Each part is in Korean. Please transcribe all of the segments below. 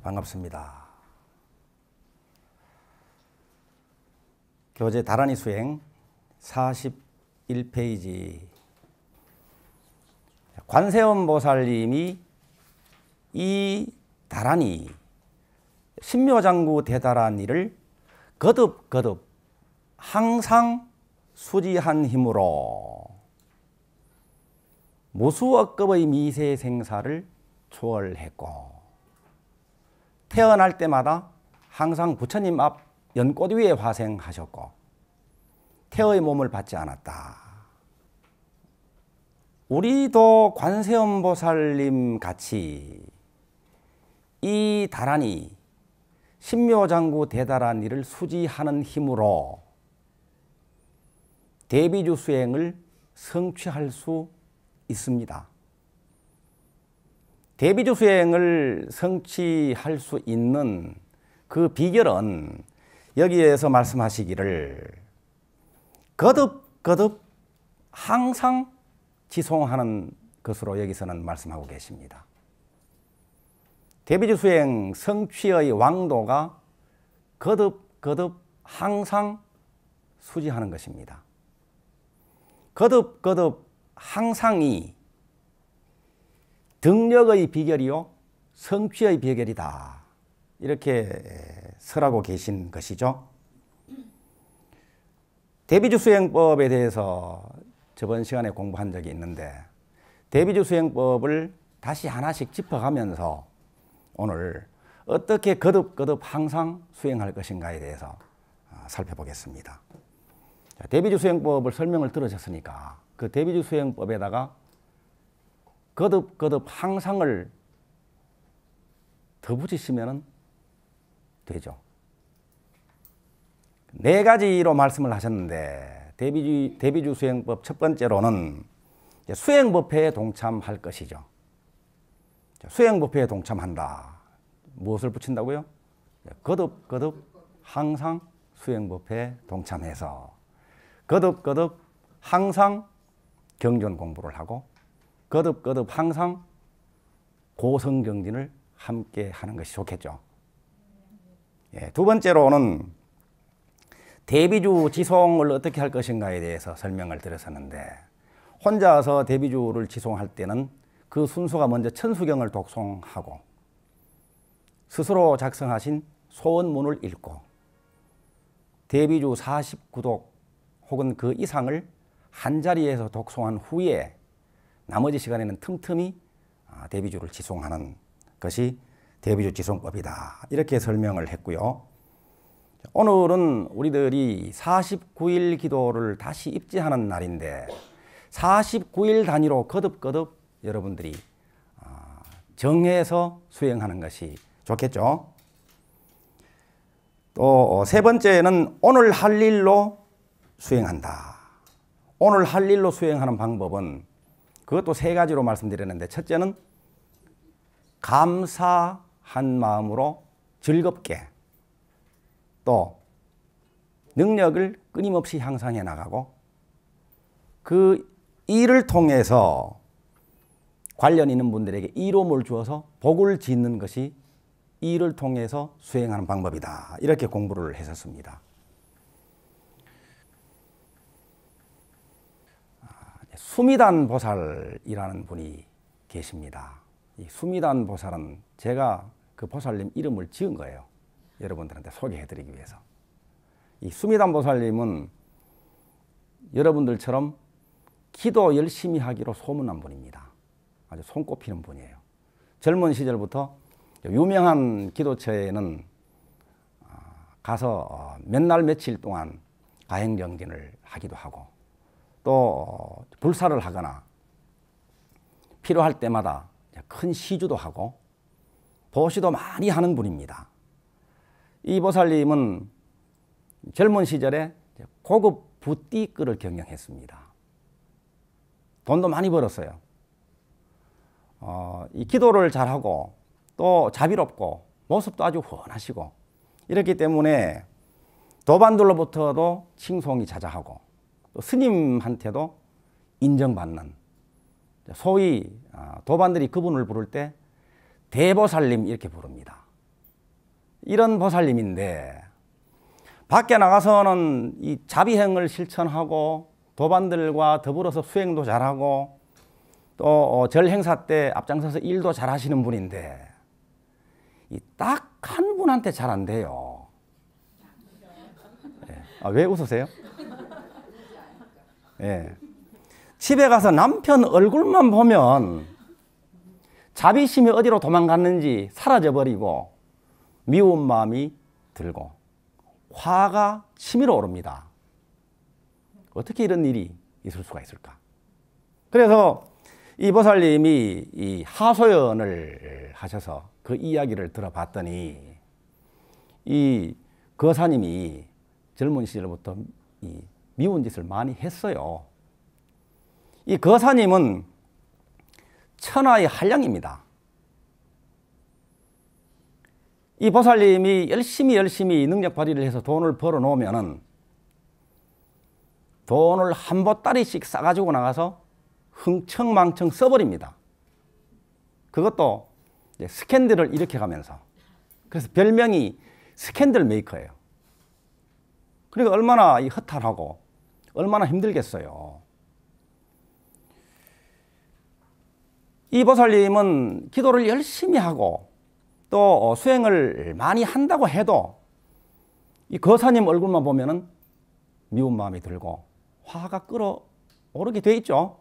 반갑습니다. 교재 다란이 수행 41페이지. 관세음보살님이 이 다란이 신묘장구 대다란 이를 거듭거듭 항상 수지한 힘으로 무수억급의 미세생사를 초월했고, 태어날 때마다 항상 부처님 앞 연꽃 위에 화생하셨고 태의 몸을 받지 않았다. 우리도 관세음보살님 같이 이 다란이 신묘장구 대다란 이를 수지하는 힘으로 대비주 수행을 성취할 수 있습니다. 대비주 수행을 성취할 수 있는 그 비결은 여기에서 말씀하시기를 거듭거듭 항상 지송하는 것으로 여기서는 말씀하고 계십니다. 대비주 수행 성취의 왕도가 거듭거듭 항상 수지하는 것입니다. 거듭거듭 항상이 등력의 비결이요 성취의 비결이다, 이렇게 설하고 계신 것이죠. 대비주 수행법에 대해서 저번 시간에 공부한 적이 있는데, 대비주 수행법을 다시 하나씩 짚어가면서 오늘 어떻게 거듭거듭 항상 수행할 것인가에 대해서 살펴보겠습니다. 대비주 수행법을 설명을 들으셨으니까 그 대비주 수행법에다가 거듭거듭 항상을 더 붙이시면 되죠. 네 가지로 말씀을 하셨는데, 대비주 수행법 첫 번째로는 수행법회에 동참할 것이죠. 수행법회에 동참한다. 무엇을 붙인다고요? 거듭거듭 항상 수행법회에 동참해서 거듭거듭 항상 경전 공부를 하고 거듭거듭 항상 고성경진을 함께 하는 것이 좋겠죠. 두 번째로는 대비주 지송을 어떻게 할 것인가에 대해서 설명을 드렸었는데, 혼자서 대비주를 지송할 때는 그 순서가 먼저 천수경을 독송하고 스스로 작성하신 소원문을 읽고 대비주 49독 혹은 그 이상을 한자리에서 독송한 후에 나머지 시간에는 틈틈이 대비주를 지송하는 것이 대비주 지송법이다, 이렇게 설명을 했고요. 오늘은 우리들이 49일 기도를 다시 입지하는 날인데 49일 단위로 거듭거듭 여러분들이 정해서 수행하는 것이 좋겠죠. 또 세 번째는 오늘 할 일로 수행한다. 오늘 할 일로 수행하는 방법은 그것도 세 가지로 말씀드렸는데, 첫째는 감사한 마음으로 즐겁게 또 능력을 끊임없이 향상해 나가고, 그 일을 통해서 관련 있는 분들에게 이로움을 주어서 복을 짓는 것이 일을 통해서 수행하는 방법이다, 이렇게 공부를 했었습니다. 수미단 보살이라는 분이 계십니다. 이 수미단 보살은 제가 그 보살님 이름을 지은 거예요. 여러분들한테 소개해드리기 위해서. 이 수미단 보살님은 여러분들처럼 기도 열심히 하기로 소문난 분입니다. 아주 손꼽히는 분이에요. 젊은 시절부터 유명한 기도처에는 가서 몇 날 며칠 동안 가행정진을 하기도 하고, 또 불사를 하거나 필요할 때마다 큰 시주도 하고 보시도 많이 하는 분입니다. 이 보살님은 젊은 시절에 고급 부띠끌을 경영했습니다. 돈도 많이 벌었어요. 이 기도를 잘하고 또 자비롭고 모습도 아주 훤하시고, 이렇기 때문에 도반들로부터도 칭송이 자자하고 또 스님한테도 인정받는, 소위 도반들이 그분을 부를 때 대보살님 이렇게 부릅니다. 이런 보살님인데 밖에 나가서는 이 자비행을 실천하고 도반들과 더불어서 수행도 잘하고 또 절 행사 때 앞장서서 일도 잘하시는 분인데 딱 한 분한테 잘 안 돼요. 예. 아, 왜 웃으세요? 예. 집에 가서 남편 얼굴만 보면 자비심이 어디로 도망갔는지 사라져버리고 미운 마음이 들고 화가 치밀어 오릅니다. 어떻게 이런 일이 있을 수가 있을까? 그래서 이 보살님이 이 하소연을 하셔서 그 이야기를 들어봤더니 이 거사님이 젊은 시절부터 이 미운 짓을 많이 했어요. 이 거사님은 천하의 한량입니다. 이 보살님이 열심히 능력 발휘를 해서 돈을 벌어 놓으면은 돈을 한 보따리씩 싸가지고 나가서 흥청망청 써버립니다. 그것도 스캔들을 일으켜가면서. 그래서 별명이 스캔들 메이커예요. 그러니까 얼마나 허탈하고 얼마나 힘들겠어요. 이 보살님은 기도를 열심히 하고 또 수행을 많이 한다고 해도 이 거사님 얼굴만 보면은 미운 마음이 들고 화가 끓어오르게 돼 있죠.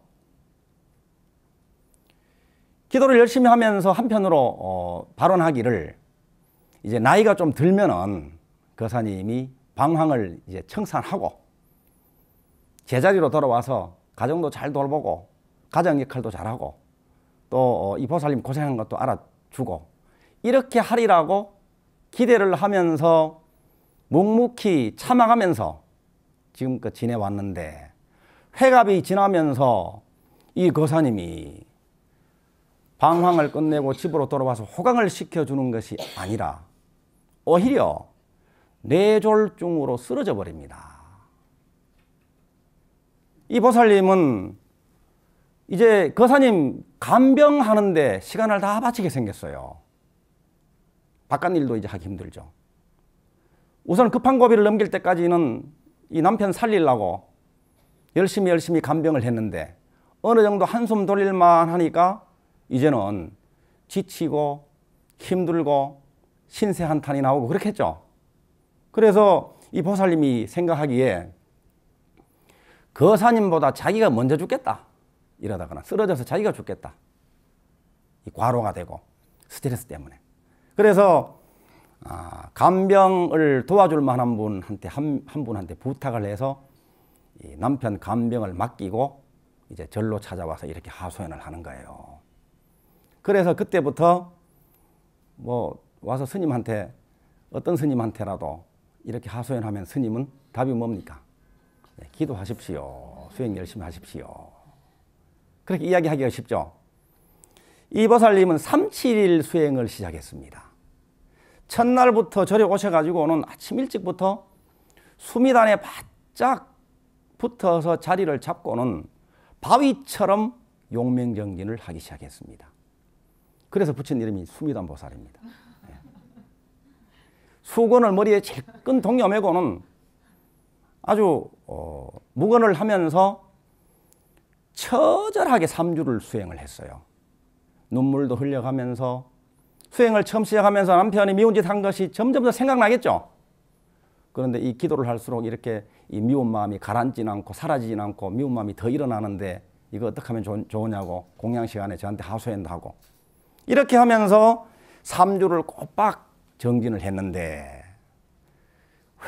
기도를 열심히 하면서 한편으로 발언하기를 이제 나이가 좀 들면은 거사님이 방황을 이제 청산하고 제자리로 돌아와서 가정도 잘 돌보고 가정 역할도 잘하고 또 이 보살님 고생한 것도 알아주고 이렇게 하리라고 기대를 하면서 묵묵히 참아가면서 지금껏 지내왔는데 회갑이 지나면서 이 거사님이 방황을 끝내고 집으로 돌아와서 호강을 시켜주는 것이 아니라 오히려 뇌졸중으로 쓰러져 버립니다. 이 보살님은 이제 거사님 간병하는데 시간을 다 바치게 생겼어요. 바깥 일도 이제 하기 힘들죠. 우선 급한 고비를 넘길 때까지는 이 남편 살리려고 열심히 간병을 했는데 어느 정도 한숨 돌릴만 하니까 이제는 지치고 힘들고 신세 한탄이 나오고 그렇겠죠. 그래서 이 보살님이 생각하기에 거사님보다 자기가 먼저 죽겠다 이러다거나 쓰러져서 자기가 죽겠다. 이 과로가 되고 스트레스 때문에. 그래서 간병을 도와줄 만한 분한테 한 분한테 부탁을 해서 이 남편 간병을 맡기고 이제 절로 찾아와서 이렇게 하소연을 하는 거예요. 그래서 그때부터 뭐 와서 스님한테 어떤 스님한테라도 이렇게 하소연하면 스님은 답이 뭡니까? 네, 기도하십시오. 수행 열심히 하십시오. 그렇게 이야기하기가 쉽죠. 이 보살님은 37일 수행을 시작했습니다. 첫날부터 절에 오셔가지고는 아침 일찍부터 수미단에 바짝 붙어서 자리를 잡고는 바위처럼 용맹정진을 하기 시작했습니다. 그래서 붙인 이름이 수미단 보살입니다. 수건을 머리에 질끈 동여매고는 아주 묵언을 하면서 처절하게 3주를 수행을 했어요. 눈물도 흘려가면서 수행을 처음 시작하면서 남편이 미운 짓 한 것이 점점 더 생각나겠죠. 그런데 이 기도를 할수록 이렇게 이 미운 마음이 가라앉지는 않고 사라지지는 않고 미운 마음이 더 일어나는데 이거 어떻게 하면 좋으냐고 공양 시간에 저한테 하소연도 하고 이렇게 하면서 3주를 꼬박 정진을 했는데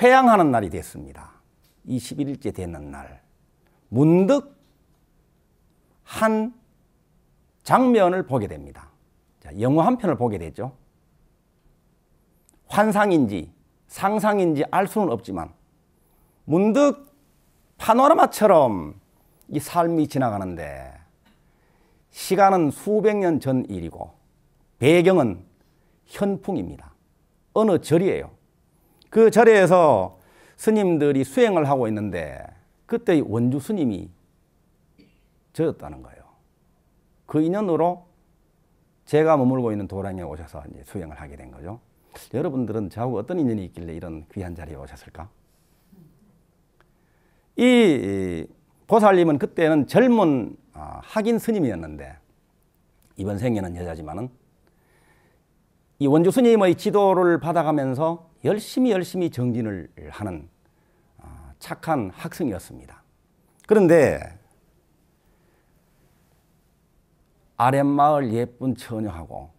회양하는 날이 됐습니다. 21일째 되는 날 문득 한 장면을 보게 됩니다. 자, 영화 한 편을 보게 되죠. 환상인지 상상인지 알 수는 없지만 문득 파노라마처럼 이 삶이 지나가는데 시간은 수백 년 전 일이고 배경은 현풍입니다. 어느 절이에요. 그 절에서 스님들이 수행을 하고 있는데 그때 원주 스님이 저였다는 거예요. 그 인연으로 제가 머물고 있는 도량에 오셔서 이제 수행을 하게 된 거죠. 여러분들은 저하고 어떤 인연이 있길래 이런 귀한 자리에 오셨을까? 이 보살님은 그때는 젊은 학인 스님이었는데 이번 생에는 여자지만은 이 원주 스님의 지도를 받아가면서 열심히 정진을 하는 착한 학생이었습니다. 그런데 아랫마을 예쁜 처녀하고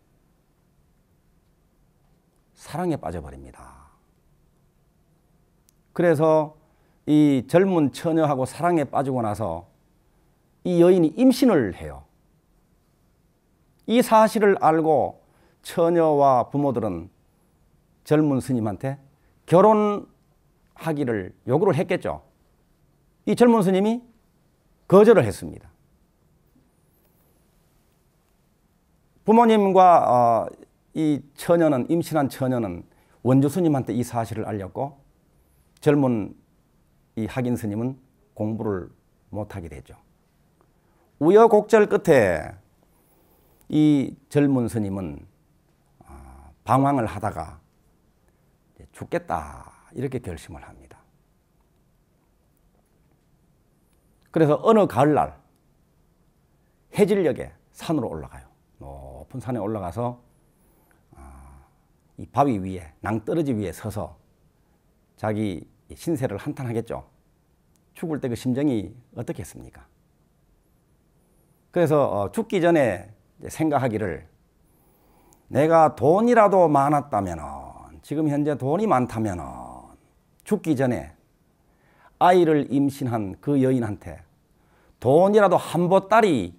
사랑에 빠져버립니다. 그래서 이 젊은 처녀하고 사랑에 빠지고 나서 이 여인이 임신을 해요. 이 사실을 알고 처녀와 부모들은 젊은 스님한테 결혼하기를 요구를 했겠죠. 이 젊은 스님이 거절을 했습니다. 부모님과 이 처녀는, 임신한 처녀는 원주 스님한테 이 사실을 알렸고 젊은 이 학인 스님은 공부를 못하게 되죠. 우여곡절 끝에 이 젊은 스님은 방황을 하다가 죽겠다 이렇게 결심을 합니다. 그래서 어느 가을날 해질녘에 산으로 올라가요. 높은 산에 올라가서 이 바위 위에, 낭떠러지 위에 서서 자기 신세를 한탄하겠죠. 죽을 때 그 심정이 어떻겠습니까? 그래서 죽기 전에 생각하기를 내가 돈이라도 많았다면, 지금 현재 돈이 많다면 죽기 전에 아이를 임신한 그 여인한테 돈이라도 한 보따리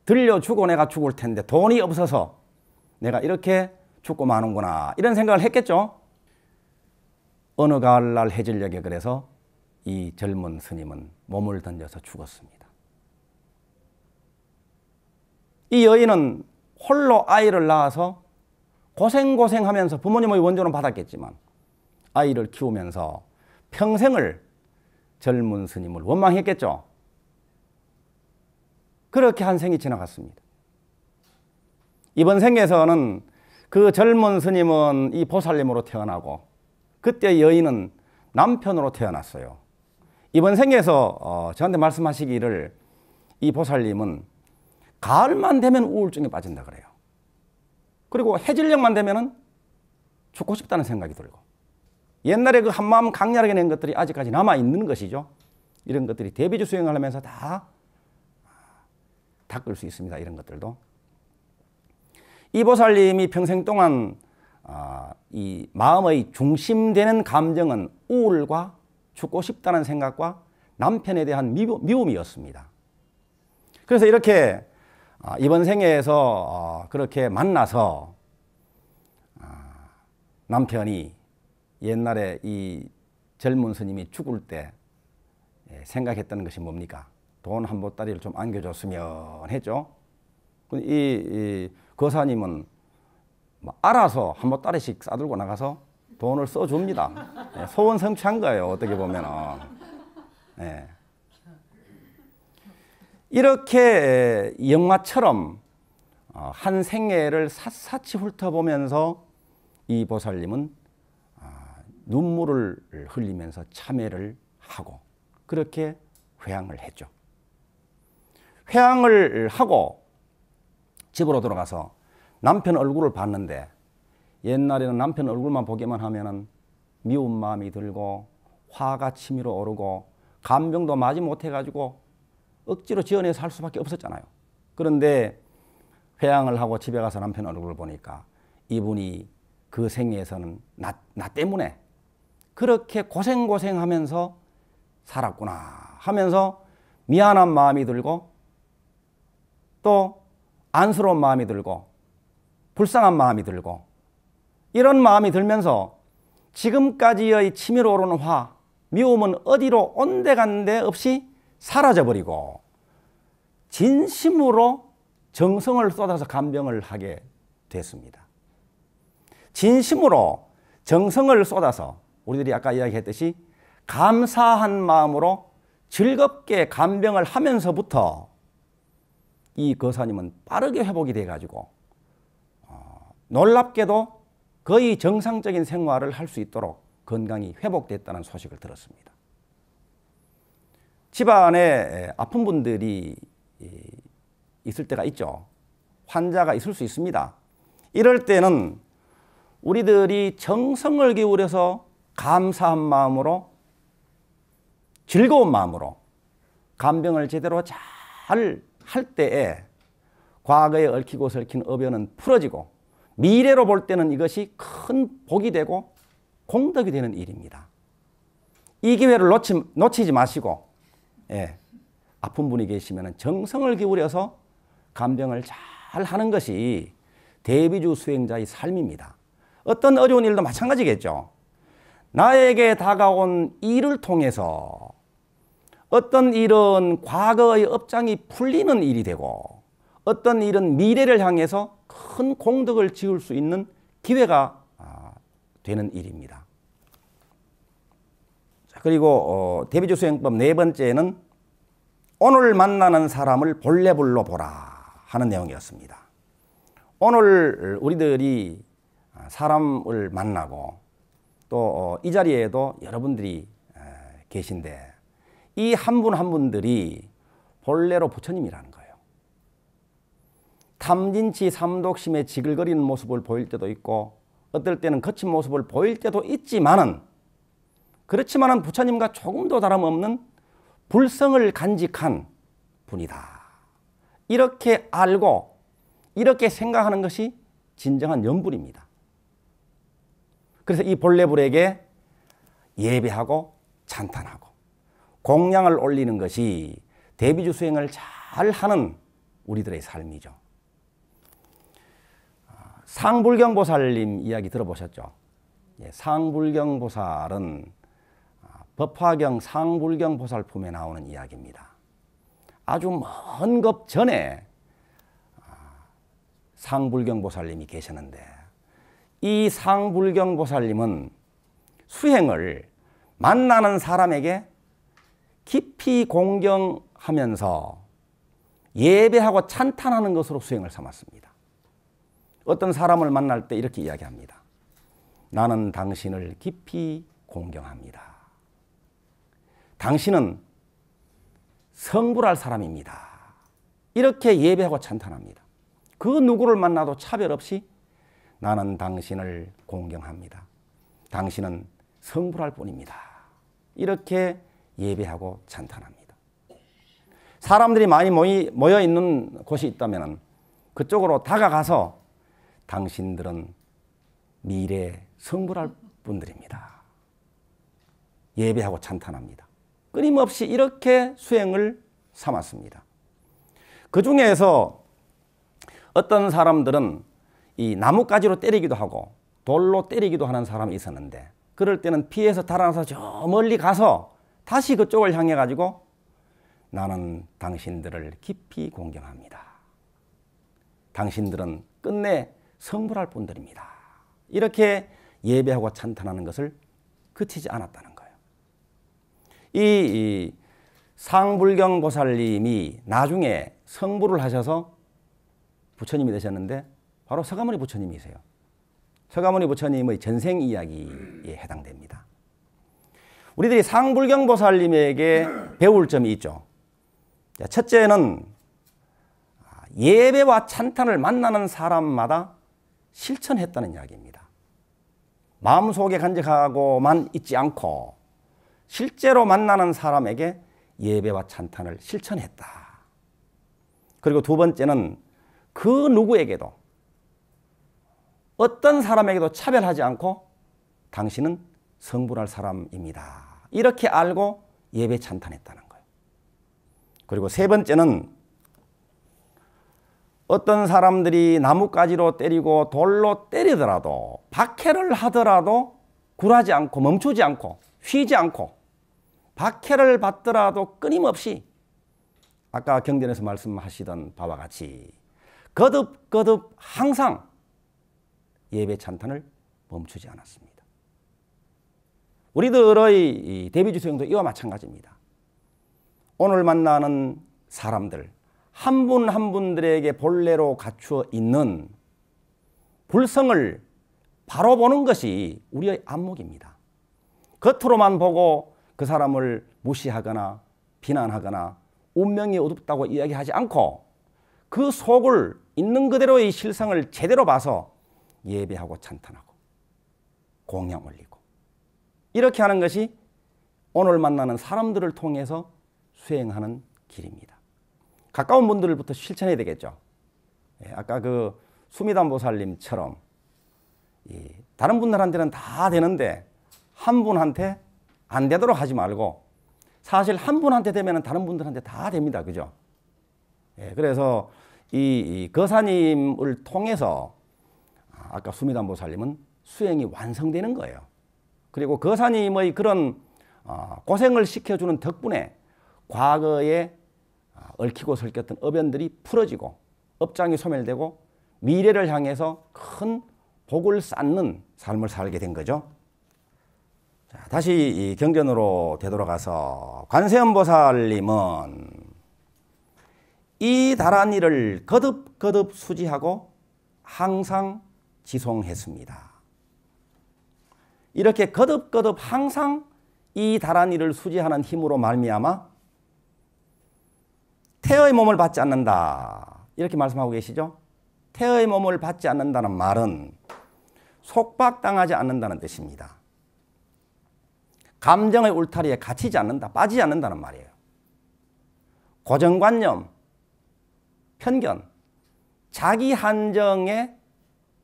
들려주고 내가 죽을 텐데 돈이 없어서 내가 이렇게 죽고 마는구나 이런 생각을 했겠죠. 어느 가을날 해질녘에 그래서 이 젊은 스님은 몸을 던져서 죽었습니다. 이 여인은 홀로 아이를 낳아서 고생하면서 부모님의 원조는 받았겠지만 아이를 키우면서 평생을 젊은 스님을 원망했겠죠. 그렇게 한 생이 지나갔습니다. 이번 생에서는 그 젊은 스님은 이 보살님으로 태어나고 그때 여인은 남편으로 태어났어요. 이번 생에서 저한테 말씀하시기를 이 보살님은 가을만 되면 우울증에 빠진다 그래요. 그리고 해질녘만 되면은 죽고 싶다는 생각이 들고 옛날에 그 한마음 강렬하게 낸 것들이 아직까지 남아있는 것이죠. 이런 것들이 대비주 수행을 하면서 다 닦을 수 있습니다. 이런 것들도. 이 보살님이 평생 동안 이 마음의 중심되는 감정은 우울과 죽고 싶다는 생각과 남편에 대한 미움이었습니다. 그래서 이렇게 이번 생에서 그렇게 만나서 남편이 옛날에 이 젊은 스님이 죽을 때 생각했던 것이 뭡니까? 돈 한 보따리를 좀 안겨줬으면 했죠. 이 거사님은 알아서 한 보따리씩 싸들고 나가서 돈을 써줍니다. 소원 성취한 거예요. 어떻게 보면. 네. 이렇게 영화처럼 한 생애를 샅샅이 훑어보면서 이 보살님은 눈물을 흘리면서 참회를 하고 그렇게 회향을 했죠. 회향을 하고 집으로 들어가서 남편 얼굴을 봤는데 옛날에는 남편 얼굴만 보기만 하면은 미운 마음이 들고 화가 치밀어 오르고 간병도 맞이 못해가지고 억지로 지어내서 살 수밖에 없었잖아요. 그런데 회향을 하고 집에 가서 남편 얼굴을 보니까 이분이 그 생애에서는 나 때문에 그렇게 고생하면서 살았구나 하면서 미안한 마음이 들고 또 안쓰러운 마음이 들고 불쌍한 마음이 들고 이런 마음이 들면서 지금까지의 치밀어 오르는 화, 미움은 어디로 온데간데 없이 사라져버리고 진심으로 정성을 쏟아서 간병을 하게 됐습니다. 진심으로 정성을 쏟아서 우리들이 아까 이야기했듯이 감사한 마음으로 즐겁게 간병을 하면서부터 이 거사님은 빠르게 회복이 돼가지고 놀랍게도 거의 정상적인 생활을 할 수 있도록 건강이 회복됐다는 소식을 들었습니다. 집안에 아픈 분들이 있을 때가 있죠. 환자가 있을 수 있습니다. 이럴 때는 우리들이 정성을 기울여서 감사한 마음으로, 즐거운 마음으로 간병을 제대로 잘 할 때에 과거에 얽히고 설킨 어변은 풀어지고, 미래로 볼 때는 이것이 큰 복이 되고 공덕이 되는 일입니다. 이 기회를 놓치지 마시고, 아픈 분이 계시면 정성을 기울여서 간병을 잘 하는 것이 대비주 수행자의 삶입니다. 어떤 어려운 일도 마찬가지겠죠. 나에게 다가온 일을 통해서 어떤 일은 과거의 업장이 풀리는 일이 되고, 어떤 일은 미래를 향해서 큰 공덕을 지을 수 있는 기회가 되는 일입니다. 그리고 대비주 수행법 네 번째는 오늘 만나는 사람을 본래불로 보라 하는 내용이었습니다. 오늘 우리들이 사람을 만나고 또 이 자리에도 여러분들이 계신데, 이 한 분 한 분들이 본래로 부처님이라는 거예요. 탐진치 삼독심에 지글거리는 모습을 보일 때도 있고, 어떨 때는 거친 모습을 보일 때도 있지만은, 그렇지만은 부처님과 조금도 다름없는 불성을 간직한 분이다. 이렇게 알고 이렇게 생각하는 것이 진정한 염불입니다. 그래서 이 본래불에게 예배하고 찬탄하고 공양을 올리는 것이 대비주 수행을 잘하는 우리들의 삶이죠. 상불경보살님 이야기 들어보셨죠? 상불경보살은 법화경 상불경보살품에 나오는 이야기입니다. 아주 먼 급 전에 상불경보살님이 계셨는데, 이 상불경보살님은 수행을 만나는 사람에게 깊이 공경하면서 예배하고 찬탄하는 것으로 수행을 삼았습니다. 어떤 사람을 만날 때 이렇게 이야기합니다. 나는 당신을 깊이 공경합니다. 당신은 성불할 사람입니다. 이렇게 예배하고 찬탄합니다. 그 누구를 만나도 차별 없이 나는 당신을 공경합니다. 당신은 성불할 뿐입니다. 이렇게 예배하고 찬탄합니다. 사람들이 많이 모여 있는 곳이 있다면 그쪽으로 다가가서 당신들은 미래 성불할 분들입니다. 예배하고 찬탄합니다. 끊임없이 이렇게 수행을 삼았습니다. 그 중에서 어떤 사람들은 이 나뭇가지로 때리기도 하고 돌로 때리기도 하는 사람이 있었는데, 그럴 때는 피해서 달아나서 저 멀리 가서 다시 그쪽을 향해 가지고 나는 당신들을 깊이 공경합니다. 당신들은 끝내 성불할 분들입니다. 이렇게 예배하고 찬탄하는 것을 그치지 않았다는 거예요. 이 상불경보살님이 나중에 성불을 하셔서 부처님이 되셨는데 바로 서가모니 부처님이세요. 서가모니 부처님의 전생 이야기에 해당됩니다. 우리들이 상불경보살님에게 배울 점이 있죠. 첫째는 예배와 찬탄을 만나는 사람마다 실천했다는 이야기입니다. 마음속에 간직하고만 있지 않고 실제로 만나는 사람에게 예배와 찬탄을 실천했다. 그리고 두 번째는 그 누구에게도 어떤 사람에게도 차별하지 않고 당신은 성불할 사람입니다. 이렇게 알고 예배 찬탄했다는 거예요. 그리고 세 번째는 어떤 사람들이 나뭇가지로 때리고 돌로 때리더라도 박해를 하더라도 굴하지 않고 멈추지 않고 쉬지 않고 박해를 받더라도 끊임없이 아까 경전에서 말씀하시던 바와 같이 거듭거듭 항상 예배 찬탄을 멈추지 않았습니다. 우리들의 대비주 수행도 이와 마찬가지입니다. 오늘 만나는 사람들 한 분 한 분들에게 본래로 갖추어 있는 불성을 바로 보는 것이 우리의 안목입니다. 겉으로만 보고 그 사람을 무시하거나 비난하거나 운명이 어둡다고 이야기하지 않고 그 속을 있는 그대로의 실상을 제대로 봐서 예배하고 찬탄하고 공양 올리고 이렇게 하는 것이 오늘 만나는 사람들을 통해서 수행하는 길입니다. 가까운 분들부터 실천해야 되겠죠. 아까 그 수미담보살님처럼 다른 분들한테는 다 되는데 한 분한테 안 되도록 하지 말고 사실 한 분한테 되면 다른 분들한테 다 됩니다. 그죠? 그래서 이 거사님을 통해서 아까 수미담보살님은 수행이 완성되는 거예요. 그리고 거사님의 그런 고생을 시켜주는 덕분에 과거에 얽히고 설켰던 어변들이 풀어지고 업장이 소멸되고 미래를 향해서 큰 복을 쌓는 삶을 살게 된 거죠. 자, 다시 이 경전으로 되돌아가서 관세음보살님은 이 다란이를 거듭거듭 수지하고 항상 지송했습니다. 이렇게 거듭거듭 항상 이 다란이를 수지하는 힘으로 말미암아 태의 몸을 받지 않는다. 이렇게 말씀하고 계시죠. 태의 몸을 받지 않는다는 말은 속박당하지 않는다는 뜻입니다. 감정의 울타리에 갇히지 않는다, 빠지지 않는다는 말이에요. 고정관념, 편견, 자기 한정에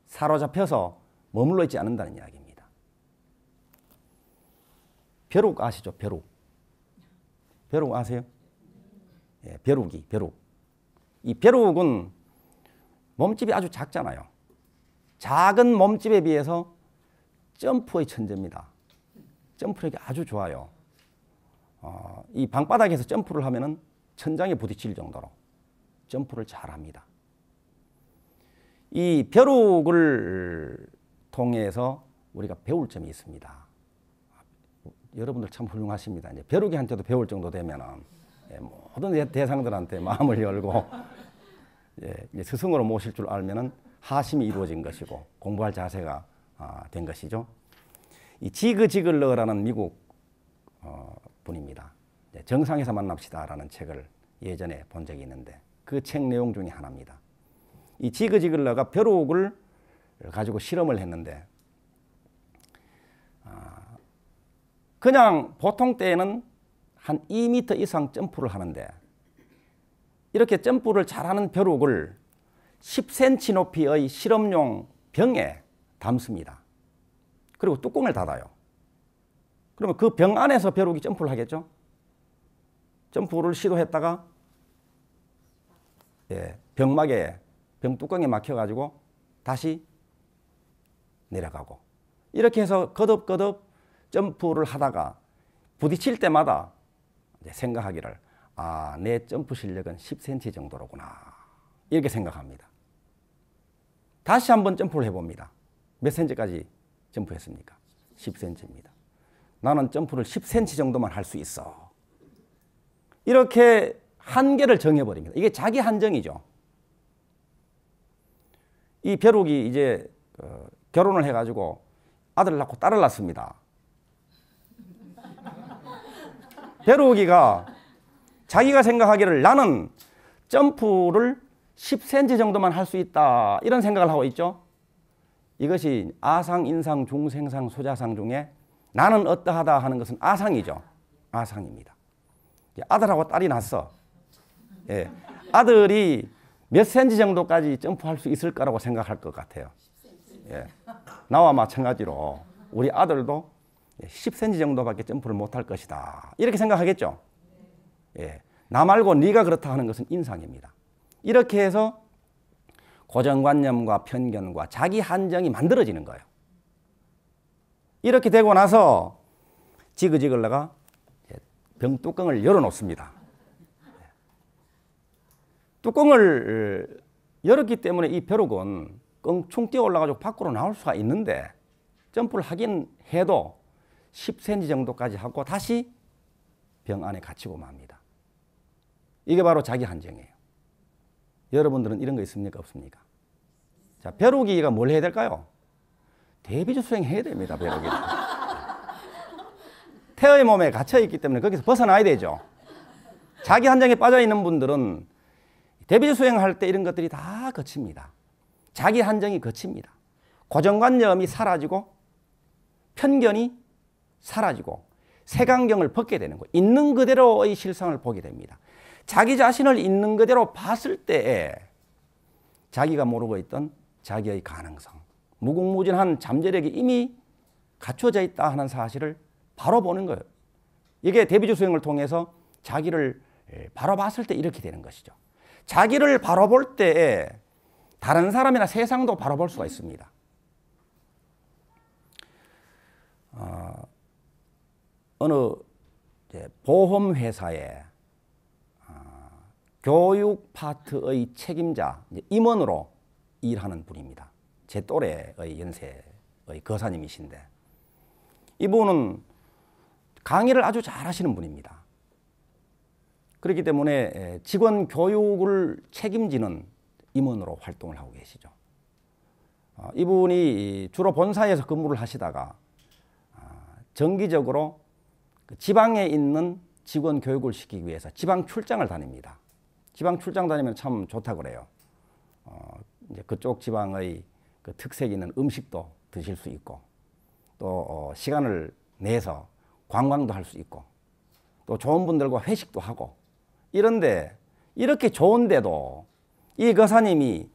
사로잡혀서 머물러 있지 않는다는 이야기입니다. 벼룩 아시죠? 벼룩. 벼룩 아세요? 예, 벼룩이, 벼룩. 이 벼룩은 몸집이 아주 작잖아요. 작은 몸집에 비해서 점프의 천재입니다. 점프력이 아주 좋아요. 이 방바닥에서 점프를 하면은 천장에 부딪힐 정도로 점프를 잘합니다. 이 벼룩을 통해서 우리가 배울 점이 있습니다. 여러분들 참 훌륭하십니다. 이제 벼룩이한테도 배울 정도 되면은 모든 대상들한테 마음을 열고 이제 스승으로 모실 줄 알면은 하심이 이루어진 것이고 공부할 자세가 된 것이죠. 이 지그 지글러라는 미국 분입니다. 정상에서 만납시다라는 책을 예전에 본 적이 있는데 그 책 내용 중에 하나입니다. 이 지그 지글러가 벼룩을 가지고 실험을 했는데 그냥 보통 때에는 한 2m 이상 점프를 하는데 이렇게 점프를 잘하는 벼룩을 10cm 높이의 실험용 병에 담습니다. 그리고 뚜껑을 닫아요. 그러면 그 병 안에서 벼룩이 점프를 하겠죠? 점프를 시도했다가 병막에, 병 뚜껑에 막혀가지고 다시 내려가고 이렇게 해서 거듭거듭 점프를 하다가 부딪힐 때마다 생각하기를 내 점프 실력은 10cm 정도로구나 이렇게 생각합니다. 다시 한번 점프를 해봅니다. 몇 cm까지 점프했습니까? 10cm입니다. 나는 점프를 10cm 정도만 할 수 있어. 이렇게 한계를 정해버립니다. 이게 자기 한정이죠. 이 벼룩이 이제 결혼을 해가지고 아들을 낳고 딸을 낳습니다. 벼룩이가 자기가 생각하기를 나는 점프를 10cm 정도만 할 수 있다 이런 생각을 하고 있죠. 이것이 아상, 인상, 중생상, 소자상 중에 나는 어떠하다 하는 것은 아상이죠. 아상입니다. 아들하고 딸이 낳았어. 아들이 몇 cm 정도까지 점프할 수 있을 거라고 생각할 것 같아요. 나와 마찬가지로 우리 아들도 10cm 정도밖에 점프를 못할 것이다. 이렇게 생각하겠죠. 나 말고 네가 그렇다 하는 것은 인상입니다. 이렇게 해서 고정관념과 편견과 자기 한정이 만들어지는 거예요. 이렇게 되고 나서 지그지글러가 병 뚜껑을 열어놓습니다. 뚜껑을 열었기 때문에 이 벼룩은 껑충 뛰어 올라가지고 밖으로 나올 수가 있는데 점프를 하긴 해도 10cm 정도까지 하고 다시 병 안에 갇히고 맙니다. 이게 바로 자기 한정이에요. 여러분들은 이런 거 있습니까? 없습니까? 자, 벼룩이가 뭘 해야 될까요? 대비주 수행해야 됩니다. 벼룩이. 태의 몸에 갇혀있기 때문에 거기서 벗어나야 되죠. 자기 한정에 빠져있는 분들은 대비주 수행할 때 이런 것들이 다 거칩니다. 자기 한정이 거칩니다. 고정관념이 사라지고 편견이 사라지고 색안경을 벗게 되는 거예요. 있는 그대로의 실상을 보게 됩니다. 자기 자신을 있는 그대로 봤을 때에 자기가 모르고 있던 자기의 가능성, 무궁무진한 잠재력이 이미 갖춰져 있다 하는 사실을 바로 보는 거예요. 이게 대비주 수행을 통해서 자기를 바로 봤을 때 이렇게 되는 것이죠. 자기를 바로 볼 때에 다른 사람이나 세상도 바로 볼 수가 있습니다. 어느 보험회사에 교육 파트의 책임자, 임원으로 일하는 분입니다. 제 또래의 연세의 거사님이신데 이분은 강의를 아주 잘하시는 분입니다. 그렇기 때문에 직원 교육을 책임지는 임원으로 활동을 하고 계시죠. 이분이 주로 본사에서 근무를 하시다가 정기적으로 지방에 있는 직원 교육을 시키기 위해서 지방 출장을 다닙니다. 지방 출장 다니면 참 좋다고 그래요. 이제 그쪽 지방의 그 특색 있는 음식도 드실 수 있고 또 시간을 내서 관광도 할 수 있고 또 좋은 분들과 회식도 하고 이런데 이렇게 좋은데도 이 거사님이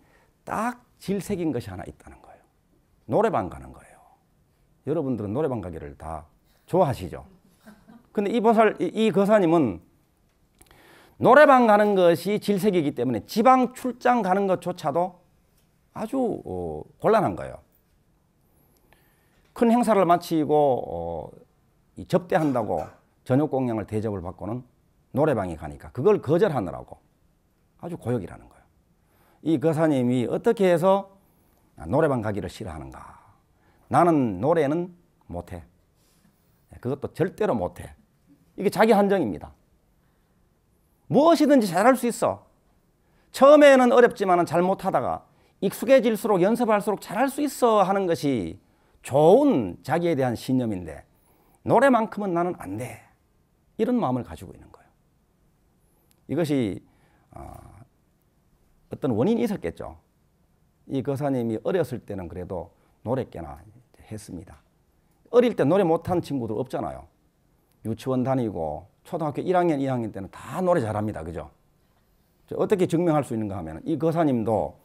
딱 질색인 것이 하나 있다는 거예요. 노래방 가는 거예요. 여러분들은 노래방 가기를 다 좋아하시죠? 근데 이 거사님은 노래방 가는 것이 질색이기 때문에 지방 출장 가는 것조차도 아주 곤란한 거예요. 큰 행사를 마치고 접대한다고 저녁 공양을 대접을 받고는 노래방에 가니까 그걸 거절하느라고 아주 고역이라는 거예요. 이 거사님이 어떻게 해서 노래방 가기를 싫어하는가. 나는 노래는 못해. 그것도 절대로 못해. 이게 자기 한정입니다. 무엇이든지 잘할 수 있어. 처음에는 어렵지만 잘 못하다가 익숙해질수록 연습할수록 잘할 수 있어 하는 것이 좋은 자기에 대한 신념인데 노래만큼은 나는 안 돼. 이런 마음을 가지고 있는 거예요. 이것이 어떤 원인이 있었겠죠. 이 거사님이 어렸을 때는 그래도 노래 꽤나 했습니다. 어릴 때 노래 못한 친구들 없잖아요. 유치원 다니고 초등학교 1학년, 2학년 때는 다 노래 잘합니다. 그죠? 어떻게 증명할 수 있는가 하면 이 거사님도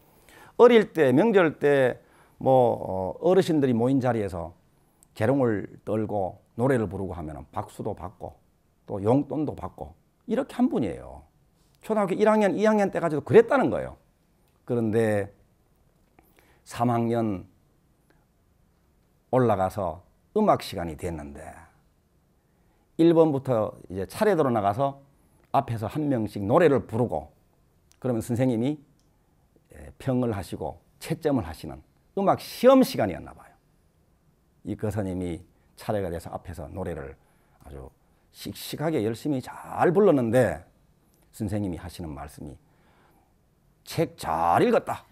어릴 때 명절 때 어르신들이 모인 자리에서 재롱을 떨고 노래를 부르고 하면 박수도 받고 또 용돈도 받고 이렇게 한 분이에요. 초등학교 1학년, 2학년 때까지도 그랬다는 거예요. 그런데 3학년 올라가서 음악 시간이 됐는데 1번부터 이제 차례대로 나가서 앞에서 한 명씩 노래를 부르고 그러면 선생님이 평을 하시고 채점을 하시는 음악 시험 시간이었나 봐요. 이 거사님이 차례가 돼서 앞에서 노래를 아주 씩씩하게 열심히 잘 불렀는데 선생님이 하시는 말씀이 책 잘 읽었다.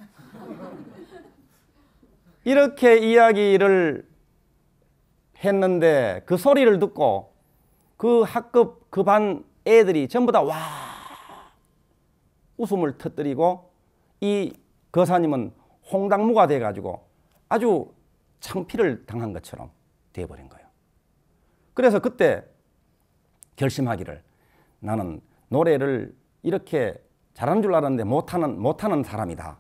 이렇게 이야기를 했는데 그 소리를 듣고 그 학급 그 반 애들이 전부 다 와 웃음을 터뜨리고 이 거사님은 홍당무가 돼가지고 아주 창피를 당한 것처럼 돼버린 거예요. 그래서 그때 결심하기를 나는 노래를 이렇게 잘하는 줄 알았는데 못하는 사람이다.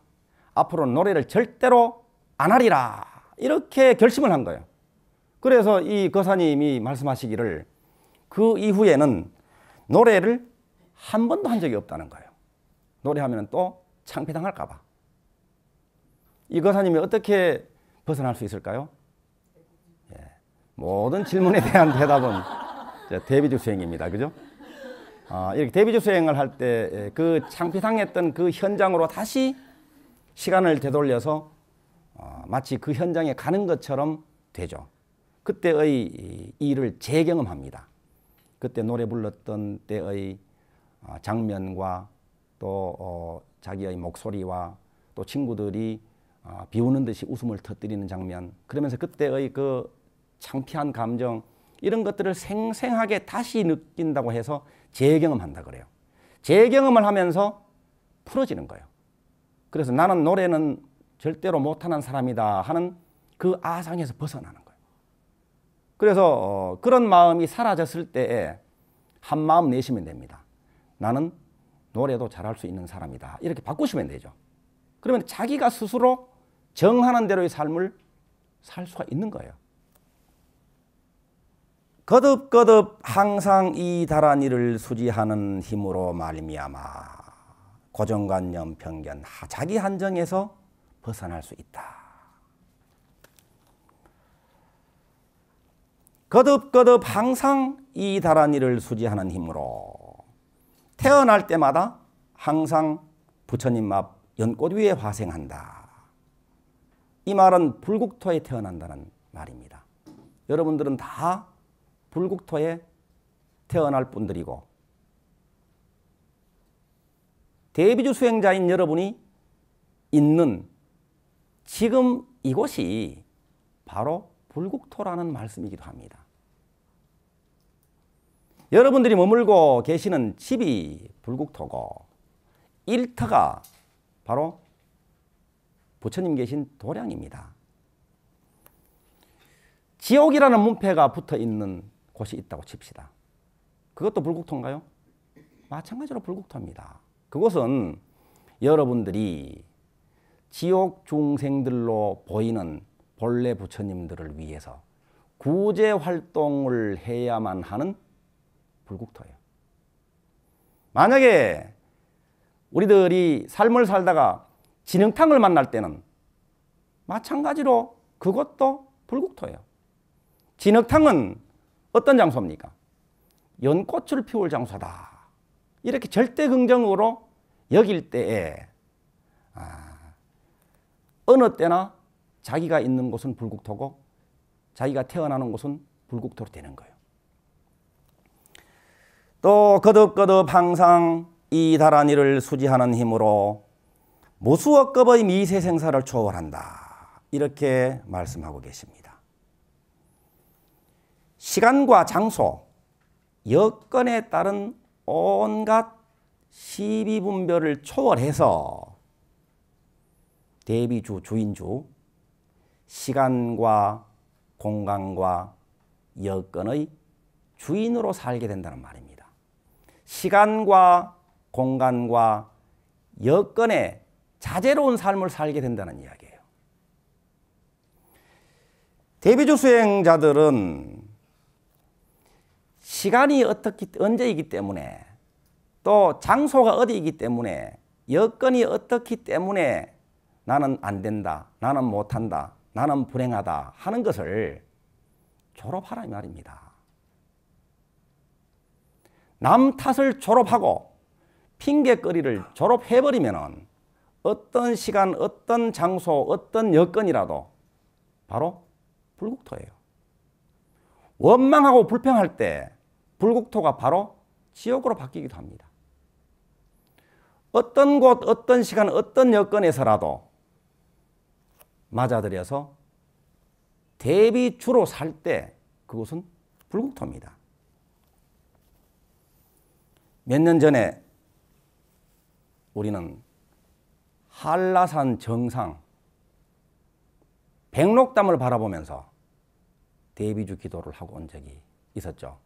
앞으로는 노래를 절대로 안 하리라. 이렇게 결심을 한 거예요. 그래서 이 거사님이 말씀하시기를 그 이후에는 노래를 한 번도 한 적이 없다는 거예요. 노래하면 또 창피당할까 봐. 이 거사님이 어떻게 벗어날 수 있을까요? 모든 질문에 대한 대답은 대비주 수행입니다. 그죠? 이렇게 대비주 수행을 할 때 그 창피당했던 그 현장으로 다시 시간을 되돌려서 마치 그 현장에 가는 것처럼 되죠. 그때의 일을 재경험합니다. 그때 노래 불렀던 때의 장면과 또 자기의 목소리와 또 친구들이 비웃는 듯이 웃음을 터뜨리는 장면, 그러면서 그때의 그 창피한 감정, 이런 것들을 생생하게 다시 느낀다고 해서 재경험한다 그래요. 재경험을 하면서 풀어지는 거예요. 그래서 나는 노래는 절대로 못하는 사람이다 하는 그 아상에서 벗어나는 거예요. 그래서 그런 마음이 사라졌을 때에 한 마음 내시면 됩니다. 나는 노래도 잘할 수 있는 사람이다. 이렇게 바꾸시면 되죠. 그러면 자기가 스스로 정하는 대로의 삶을 살 수가 있는 거예요. 거듭거듭 항상 이 다란이를 수지하는 힘으로 말미암아 고정관념, 편견, 자기 한정에서 벗어날 수 있다. 거듭거듭 항상 이 다란이를 수지하는 힘으로 태어날 때마다 항상 부처님 앞 연꽃 위에 화생한다. 이 말은 불국토에 태어난다는 말입니다. 여러분들은 다 불국토에 태어날 분들이고 대비주 수행자인 여러분이 있는 지금 이곳이 바로 불국토라는 말씀이기도 합니다. 여러분들이 머물고 계시는 집이 불국토고 일터가 바로 부처님 계신 도량입니다. 지옥이라는 문패가 붙어 있는 곳이 있다고 칩시다. 그것도 불국토인가요? 마찬가지로 불국토입니다. 그곳은 여러분들이 지옥 중생들로 보이는 본래 부처님들을 위해서 구제 활동을 해야만 하는 불국토예요. 만약에 우리들이 삶을 살다가 진흙탕을 만날 때는 마찬가지로 그것도 불국토예요. 진흙탕은 어떤 장소입니까? 연꽃을 피울 장소다. 이렇게 절대 긍정으로 여길 때에 어느 때나 자기가 있는 곳은 불국토고 자기가 태어나는 곳은 불국토로 되는 거예요. 또 거듭거듭 항상 이 다란이를 수지하는 힘으로 무수억급의 미세생사를 초월한다. 이렇게 말씀하고 계십니다. 시간과 장소, 여건에 따른 온갖 시비분별을 초월해서 대비주, 주인주, 시간과 공간과 여건의 주인으로 살게 된다는 말입니다. 시간과 공간과 여건의 자제로운 삶을 살게 된다는 이야기예요. 대비주 수행자들은 시간이 언제이기 때문에 또 장소가 어디이기 때문에 여건이 어떻기 때문에 나는 안 된다, 나는 못한다, 나는 불행하다 하는 것을 졸업하라 이 말입니다. 남 탓을 졸업하고 핑계거리를 졸업해버리면 어떤 시간, 어떤 장소, 어떤 여건이라도 바로 불국토예요. 원망하고 불평할 때 불국토가 바로 지옥으로 바뀌기도 합니다. 어떤 곳, 어떤 시간, 어떤 여건에서라도 맞아들여서 대비주로 살 때 그것은 불국토입니다. 몇 년 전에 우리는 한라산 정상 백록담을 바라보면서 대비주 기도를 하고 온 적이 있었죠.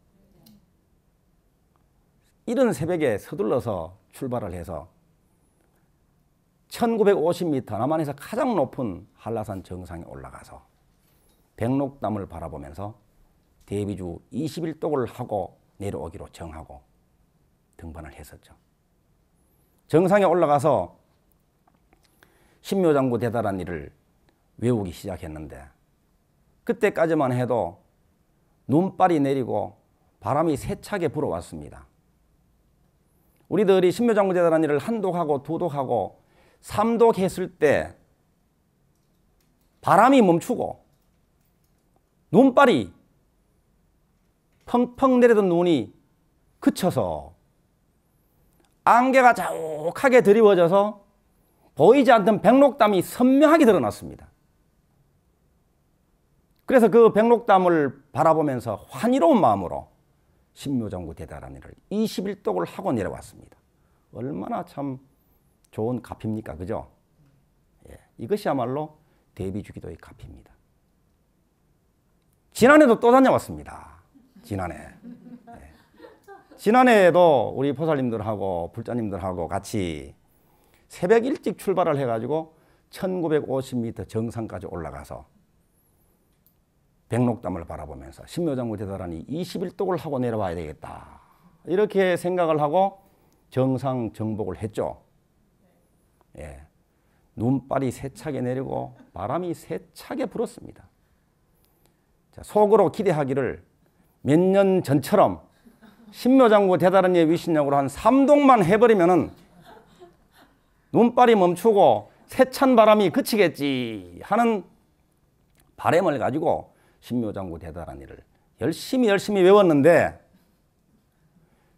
이른 새벽에 서둘러서 출발을 해서 1950m 남한에서 가장 높은 한라산 정상에 올라가서 백록담을 바라보면서 대비주 21독을 하고 내려오기로 정하고 등반을 했었죠. 정상에 올라가서 신묘장구 대다란이를 외우기 시작했는데 그때까지만 해도 눈발이 내리고 바람이 세차게 불어왔습니다. 우리들이 신묘장구 대다란이를 한독하고 두독하고 삼독 했을 때 바람이 멈추고 눈발이 펑펑 내리던 눈이 그쳐서 안개가 자욱하게 드리워져서 보이지 않던 백록담이 선명하게 드러났습니다. 그래서 그 백록담을 바라보면서 환희로운 마음으로 신묘정부 대다라니를 21독을 하고 내려왔습니다. 얼마나 참 좋은 값입니까? 그죠? 예, 이것이야말로 대비주기도의 값입니다. 지난해도 또 다녀왔습니다. 지난해. 예. 지난해에도 우리 보살님들하고 불자님들하고 같이 새벽 일찍 출발을 해가지고 1950m 정상까지 올라가서 백록담을 바라보면서 신묘정부 대다라니 21독을 하고 내려와야 되겠다. 이렇게 생각을 하고 정상 정복을 했죠. 예. 눈발이 세차게 내리고 바람이 세차게 불었습니다. 자, 속으로 기대하기를 몇 년 전처럼 신묘정부 대다라니의 위신력으로 한 3독만 해버리면은 눈발이 멈추고 세찬 바람이 그치겠지 하는 바람을 가지고 신묘정부 대다라니를 열심히 외웠는데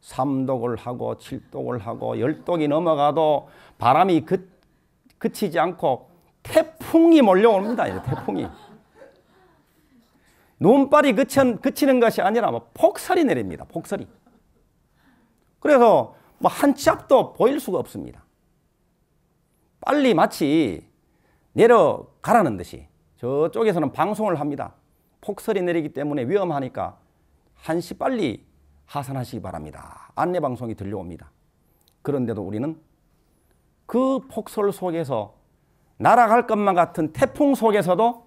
3독을 하고 7독을 하고 10독이 넘어가도 바람이 그치지 않고 태풍이 몰려옵니다. 태풍이. 눈발이 그치는 것이 아니라 폭설이 내립니다. 폭설이. 그래서 한 치 앞도 보일 수가 없습니다. 빨리 마치 내려가라는 듯이 저쪽에서는 방송을 합니다. 폭설이 내리기 때문에 위험하니까 한시 빨리 하산하시기 바랍니다. 안내방송이 들려옵니다. 그런데도 우리는 그 폭설 속에서 날아갈 것만 같은 태풍 속에서도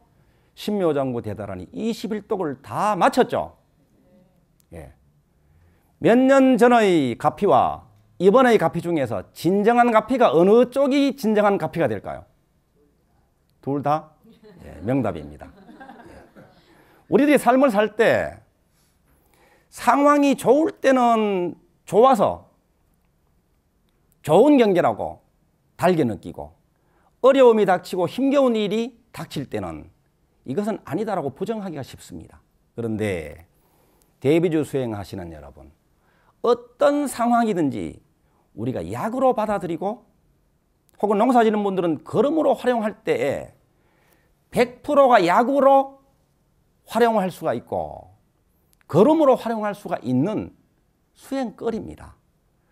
신묘정부 대다라니 21독을 다 마쳤죠. 예. 몇 년 전의 가피와 이번의 가피 중에서 진정한 가피가 어느 쪽이 진정한 가피가 될까요? 둘 다? 예, 명답입니다. 예. 우리들이 삶을 살 때 상황이 좋을 때는 좋아서 좋은 경계라고 달게 느끼고 어려움이 닥치고 힘겨운 일이 닥칠 때는 이것은 아니다라고 부정하기가 쉽습니다. 그런데 대비주 수행하시는 여러분, 어떤 상황이든지 우리가 약으로 받아들이고 혹은 농사지는 분들은 걸음으로 활용할 때에 100%가 약으로 활용할 수가 있고 걸음으로 활용할 수가 있는 수행거리입니다.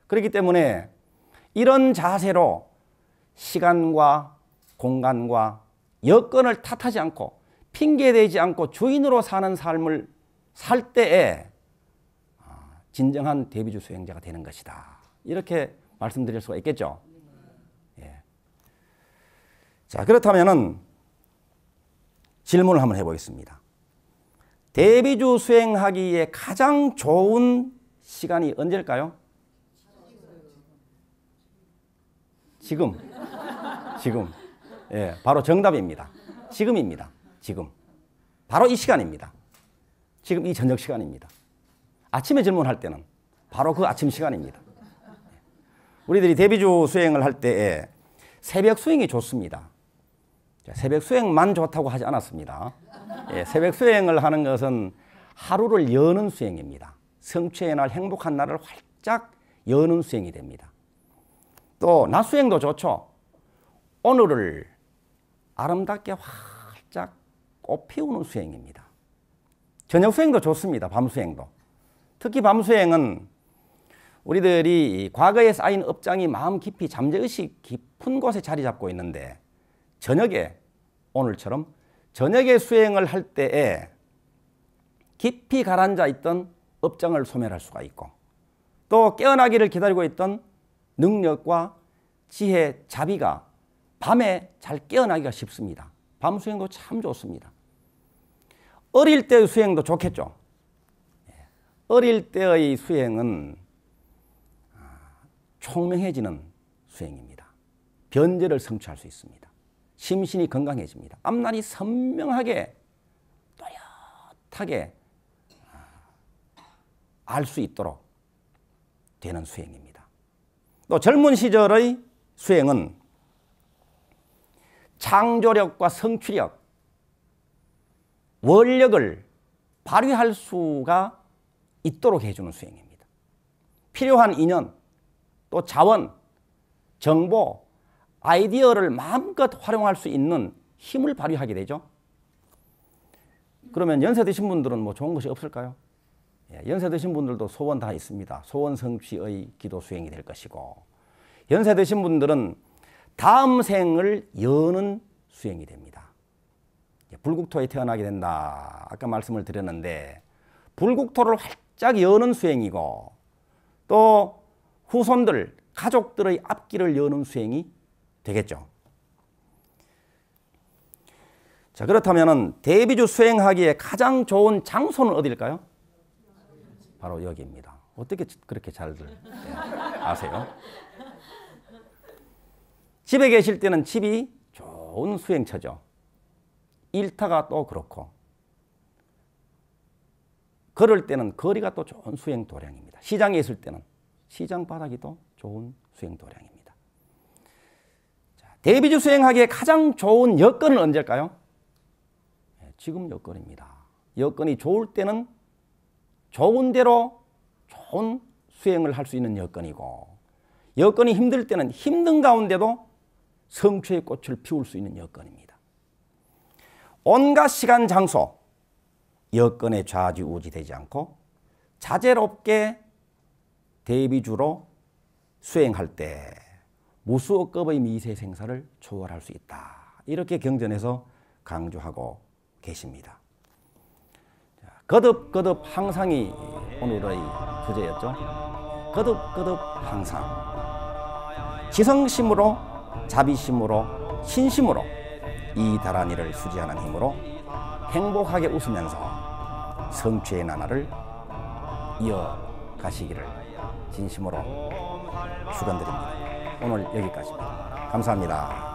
그렇기 때문에 이런 자세로 시간과 공간과 여건을 탓하지 않고 핑계대지 않고 주인으로 사는 삶을 살 때에 진정한 대비주 수행자가 되는 것이다. 이렇게 말씀드릴 수가 있겠죠. 예. 자, 그렇다면은 질문을 한번 해보겠습니다. 대비주 수행하기에 가장 좋은 시간이 언제일까요? 지금. 예, 바로 정답입니다. 지금입니다. 지금. 바로 이 시간입니다. 지금 이 저녁 시간입니다. 아침에 질문할 때는 바로 그 아침 시간입니다. 우리들이 대비주 수행을 할 때에 새벽 수행이 좋습니다. 새벽 수행만 좋다고 하지 않았습니다. 예, 새벽 수행을 하는 것은 하루를 여는 수행입니다. 성취의 날, 행복한 날을 활짝 여는 수행이 됩니다. 또 낮 수행도 좋죠. 오늘을 아름답게 활짝 꽃피우는 수행입니다. 저녁 수행도 좋습니다. 밤 수행도. 특히 밤 수행은 우리들이 과거에 쌓인 업장이 마음 깊이 잠재의식 깊은 곳에 자리 잡고 있는데 저녁에 오늘처럼 저녁에 수행을 할 때에 깊이 가라앉아 있던 업장을 소멸할 수가 있고 또 깨어나기를 기다리고 있던 능력과 지혜, 자비가 밤에 잘 깨어나기가 쉽습니다. 밤 수행도 참 좋습니다. 어릴 때의 수행도 좋겠죠. 어릴 때의 수행은 총명해지는 수행입니다. 변제를 성취할 수 있습니다. 심신이 건강해집니다. 앞날이 선명하게 또렷하게 알 수 있도록 되는 수행입니다. 또 젊은 시절의 수행은 창조력과 성취력, 원력을 발휘할 수가 있도록 해주는 수행입니다. 필요한 인연, 또 자원, 정보, 아이디어를 마음껏 활용할 수 있는 힘을 발휘하게 되죠. 그러면 연세 드신 분들은 뭐 좋은 것이 없을까요? 연세 드신 분들도 소원 다 있습니다. 소원 성취의 기도 수행이 될 것이고, 연세 드신 분들은 다음 생을 여는 수행이 됩니다. 불국토에 태어나게 된다. 아까 말씀을 드렸는데 불국토를 활짝 여는 수행이고, 또 후손들, 가족들의 앞길을 여는 수행이 되겠죠. 자, 그렇다면 대비주 수행하기에 가장 좋은 장소는 어디일까요? 바로 여기입니다. 어떻게 그렇게 잘들 아세요? 집에 계실 때는 집이 좋은 수행처죠. 일터가 또 그렇고, 걸을 때는 거리가 또 좋은 수행 도량입니다. 시장에 있을 때는 시장 바닥이 또 좋은 수행 도량입니다. 자, 대비주 수행하기에 가장 좋은 여건은 언제일까요? 지금 여건입니다. 여건이 좋을 때는 좋은 대로 좋은 수행을 할 수 있는 여건이고, 여건이 힘들 때는 힘든 가운데도 성취의 꽃을 피울 수 있는 여건입니다. 온갖 시간 장소, 여건에 좌지우지되지 않고 자제롭게 대비주로 수행할 때 무수업급의 미세생사를 초월할 수 있다. 이렇게 경전에서 강조하고 계십니다. 거듭거듭 항상이 오늘의 주제였죠. 거듭거듭 항상. 지성심으로, 자비심으로, 신심으로 이 다란이를 수지하는 힘으로 행복하게 웃으면서 성취의 나날을 이어가시기를 진심으로 축원드립니다. 오늘 여기까지입니다. 감사합니다.